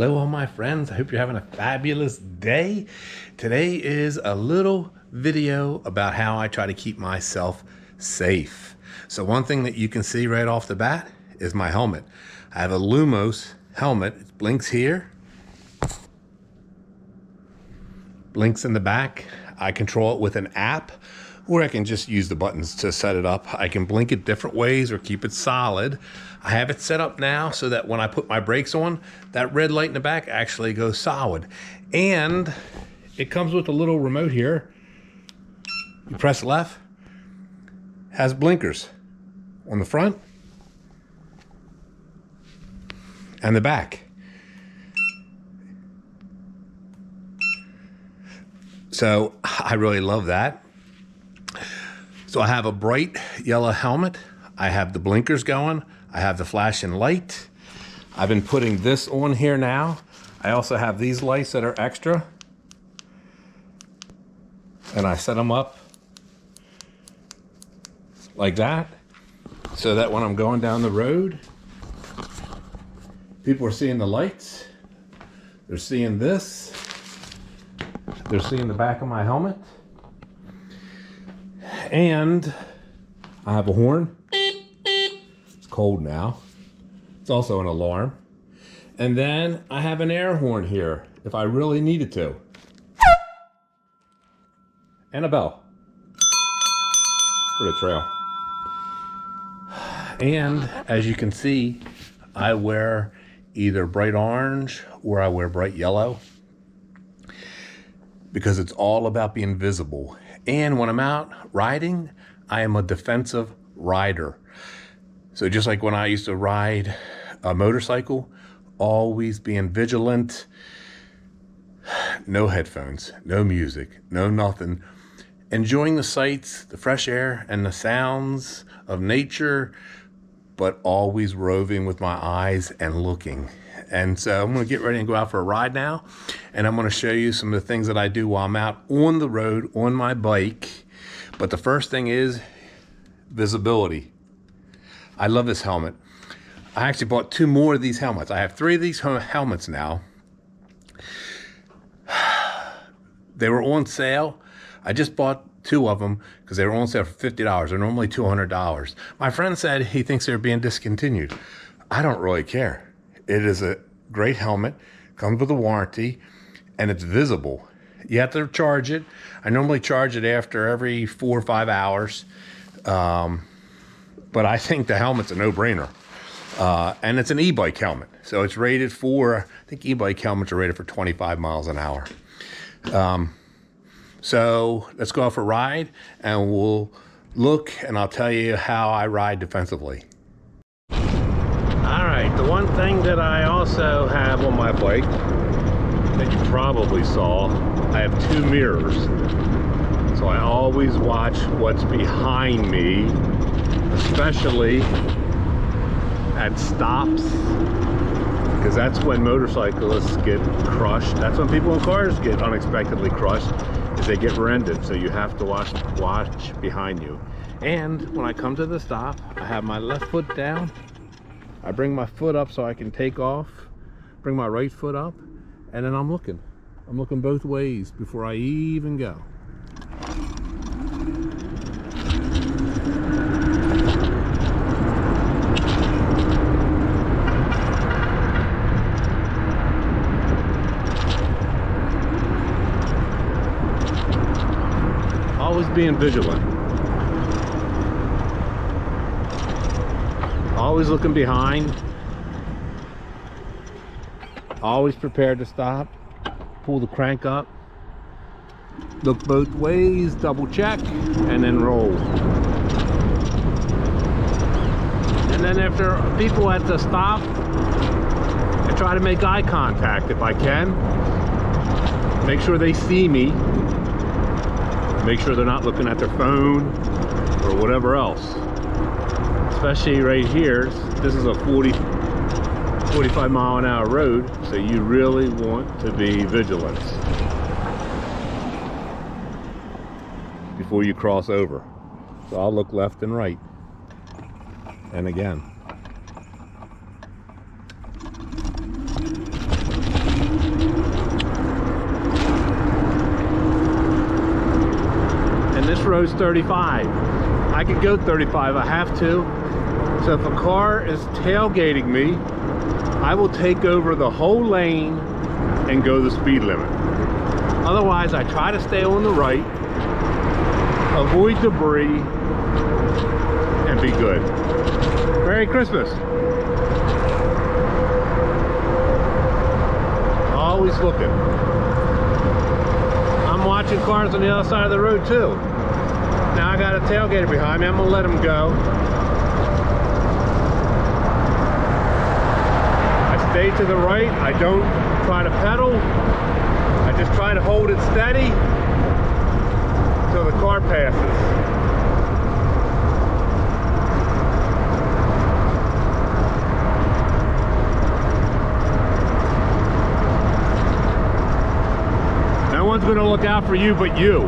Hello all my friends, I hope you're having a fabulous day. Today is a little video about how I try to keep myself safe. So one thing that you can see right off the bat is my helmet. I have a Lumos helmet. It blinks here, blinks in the back. I control it with an app, or I can just use the buttons to set it up. I can blink it different ways or keep it solid. I have it set up now so that when I put my brakes on, that red light in the back actually goes solid. And it comes with a little remote here. You press left, has blinkers on the front and the back. So I really love that. So I have a bright yellow helmet. I have the blinkers going. I have the flashing light. I've been putting this on here now. I also have these lights that are extra. And I set them up like that, so that when I'm going down the road, people are seeing the lights. They're seeing this. They're seeing the back of my helmet. And I have a horn. It's cold now. It's also an alarm. And then I have an air horn here if I really needed to. And a bell for the trail. And as you can see, I wear either bright orange or I wear bright yellow, because it's all about being visible. And when I'm out riding, I am a defensive rider. So just like when I used to ride a motorcycle, always being vigilant, no headphones, no music, no nothing. Enjoying the sights, the fresh air, and the sounds of nature, but always roving with my eyes and looking. And so I'm gonna get ready and go out for a ride now. And I'm gonna show you some of the things that I do while I'm out on the road, on my bike. But the first thing is visibility. I love this helmet. I actually bought 2 more of these helmets. I have 3 of these helmets now. They were on sale. I just bought 2 of them because they were on sale for $50. They're normally $200. My friend said he thinks they're being discontinued. I don't really care. It is a great helmet, comes with a warranty, and it's visible. You have to charge it. I normally charge it after every 4 or 5 hours. But I think the helmet's a no-brainer. And it's an e-bike helmet. So it's rated for, I think e-bike helmets are rated for 25 miles an hour. So let's go out for a ride and we'll look and I'll tell you how I ride defensively. All right, the one thing that I also have on my bike that you probably saw, I have 2 mirrors. So I always watch what's behind me, especially at stops, because that's when motorcyclists get crushed. That's when people in cars get unexpectedly crushed, is they get rear-ended. So you have to watch behind you. And when I come to the stop, I have my left foot down. I bring my foot up so I can take off, bring my right foot up, and then I'm looking. I'm looking both ways before I even go. Always being vigilant. Always looking behind. Always prepared to stop. Pull the crank up. Look both ways, double check, and then roll. And then after people at the stop, I try to make eye contact if I can. Make sure they see me. Make sure they're not looking at their phone or whatever else. Especially right here, this is a 45 mile an hour road, so you really want to be vigilant before you cross over. So I'll look left and right. And again. road's 35. I can go 35, I have to. So if a car is tailgating me, I will take over the whole lane and go the speed limit. Otherwise, I try to stay on the right, avoid debris, and be good. Merry Christmas. Always looking. I'm watching cars on the other side of the road too. Now I got a tailgater behind me. I'm gonna let him go. I stay to the right. I don't try to pedal. I just try to hold it steady until the car passes. No one's going to look out for you but you.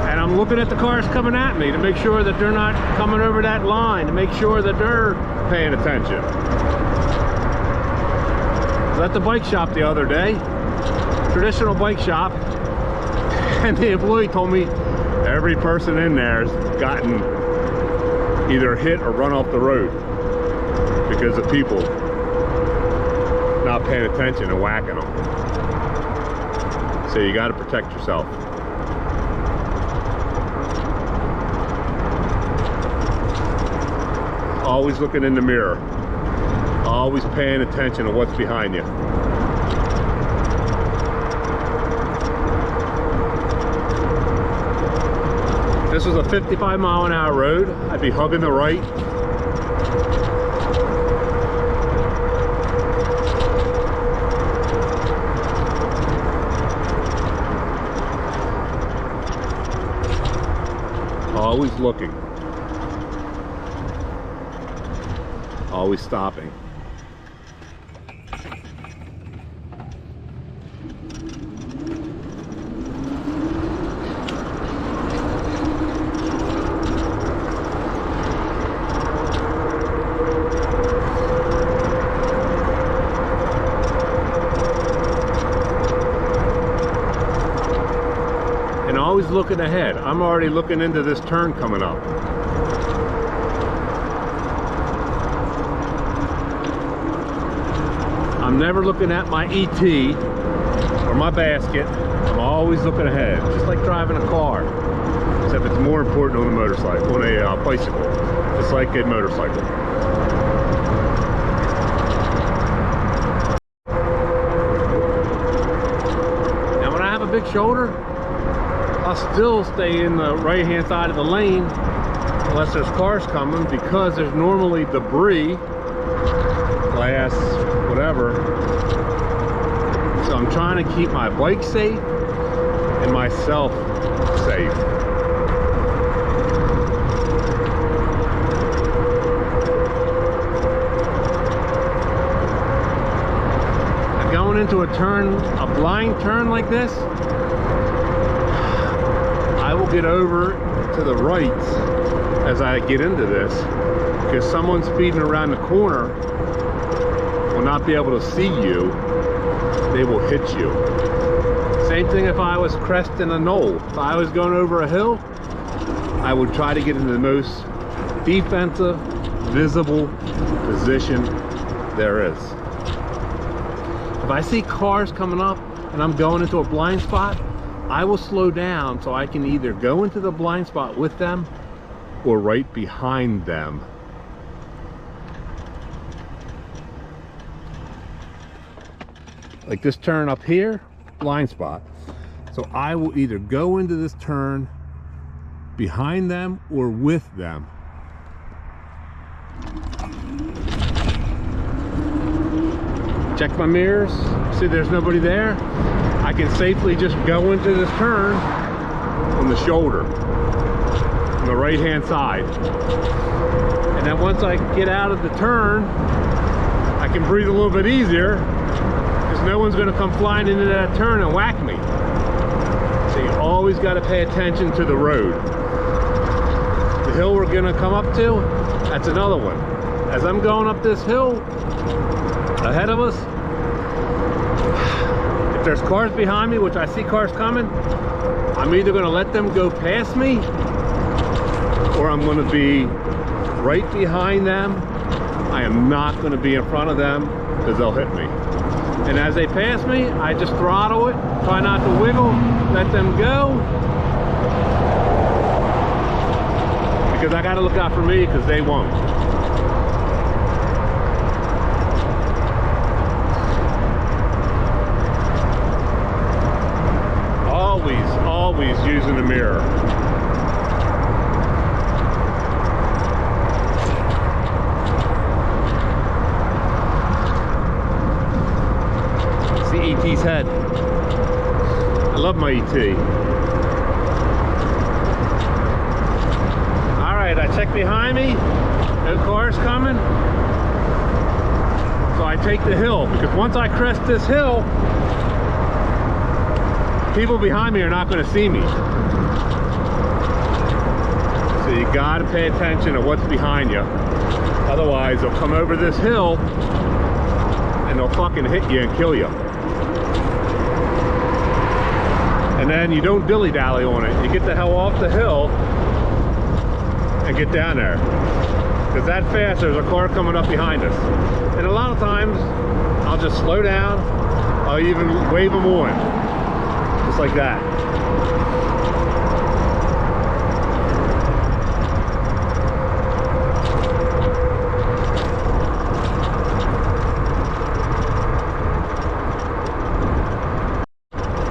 And I'm looking at the cars coming at me to make sure that they're not coming over that line, to make sure that they're paying attention. I was at the bike shop the other day, traditional bike shop, and the employee told me every person in there has gotten either hit or run off the road because of people not paying attention and whacking them. So you got to protect yourself. Always looking in the mirror. Always paying attention to what's behind you. If this was a 55-mile-an-hour road, I'd be hugging the right. Always looking. Always stopping. And always looking ahead. I'm already looking into this turn coming up. I'm never looking at my ET or my basket. I'm always looking ahead, just like driving a car. Except it's more important on a motorcycle, on a bicycle, just like a motorcycle. Now when I have a big shoulder, I'll still stay in the right-hand side of the lane unless there's cars coming, because there's normally debris, glass, whatever. So I'm trying to keep my bike safe and myself safe. And going into a turn, a blind turn like this, I will get over to the right as I get into this, because someone speeding around the corner will not be able to see you. They will hit you. Same thing if I was cresting a knoll. If I was going over a hill, I would try to get into the most defensive, visible position there is. If I see cars coming up and I'm going into a blind spot, I will slow down so I can either go into the blind spot with them or right behind them. Like this turn up here, blind spot. So I will either go into this turn behind them or with them. Check my mirrors, see there's nobody there. I can safely just go into this turn on the shoulder, on the right hand side. And then once I get out of the turn, I can breathe a little bit easier, because no one's going to come flying into that turn and whack me. So you always got to pay attention to the road. The hill we're going to come up to, that's another one. As I'm going up this hill ahead of us, if there's cars behind me, which I see cars coming, I'm either going to let them go past me, or I'm going to be right behind them. I am not going to be in front of them because they'll hit me. And as they pass me, I just throttle it, try not to wiggle, let them go. Because I got to look out for me because they won't. Always using the mirror. See ET's head. I love my ET. Alright, I check behind me. No cars coming. So I take the hill, because once I crest this hill, people behind me are not going to see me. So you got to pay attention to what's behind you. Otherwise, they'll come over this hill and they'll fucking hit you and kill you. And then you don't dilly-dally on it. You get the hell off the hill and get down there. Because that fast, there's a car coming up behind us. And a lot of times, I'll just slow down. I'll even wave them on. Just like that.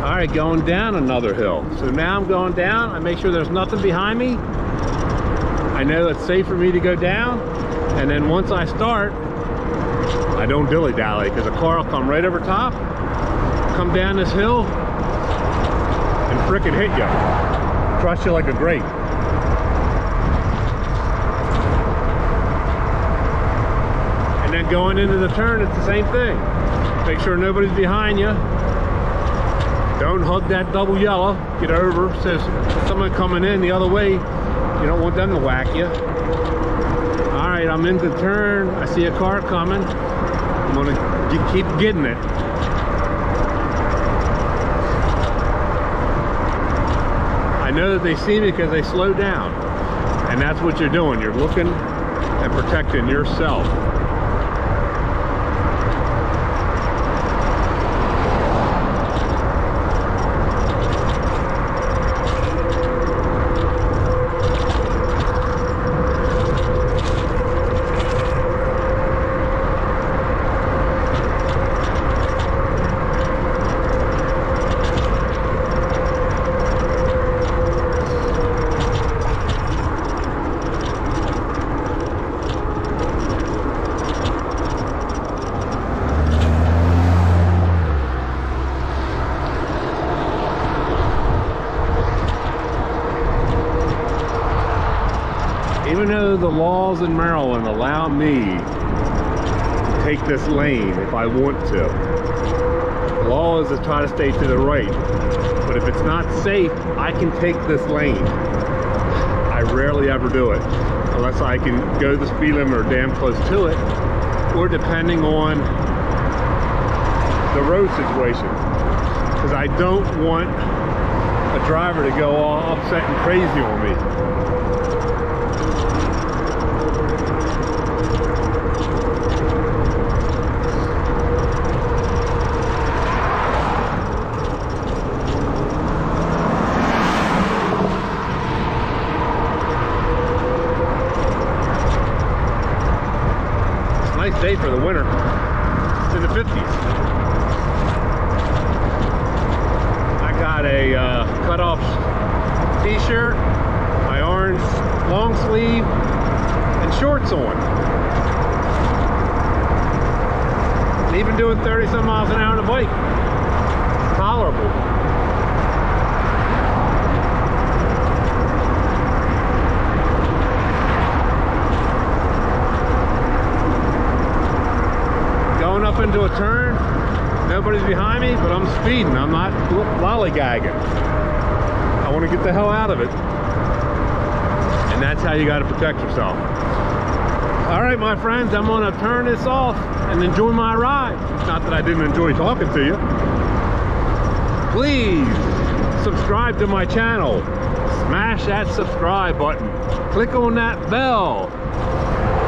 Alright, going down another hill. So now I'm going down. I make sure there's nothing behind me. I know it's safe for me to go down. And then once I start, I don't dilly-dally, because a car will come right over top, come down this hill, and frickin' hit you. Crush you like a grape. And then going into the turn, it's the same thing. Make sure nobody's behind you. Don't hug that double yellow. Get over. So someone coming in the other way, you don't want them to whack you. Alright, I'm into the turn. I see a car coming. I'm gonna keep getting it. I know that they see me because they slow down. And that's what you're doing. You're looking and protecting yourself. Even though the laws in Maryland allow me to take this lane if I want to, the law is to try to stay to the right. But if it's not safe, I can take this lane. I rarely ever do it, unless I can go the speed limit or damn close to it, or depending on the road situation. Because I don't want a driver to go all upset and crazy on me. Nice day for the winter. It's in the 50s. I got a cut-off t-shirt, my orange long sleeve, and shorts on. And even doing 30 some miles an hour on a bike, it's tolerable. Up into a turn, nobody's behind me, but I'm speeding. I'm not lollygagging. I want to get the hell out of it. And that's how you got to protect yourself. All right, my friends, I'm going to turn this off and enjoy my ride. Not that I didn't enjoy talking to you. please subscribe to my channel. Smash that subscribe button. Click on that bell.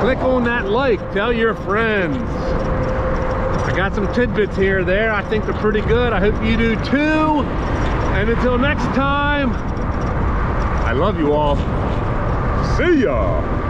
Click on that like. Tell your friends. I got some tidbits here or there. I think they're pretty good. I hope you do too. And until next time, I love you all. See ya.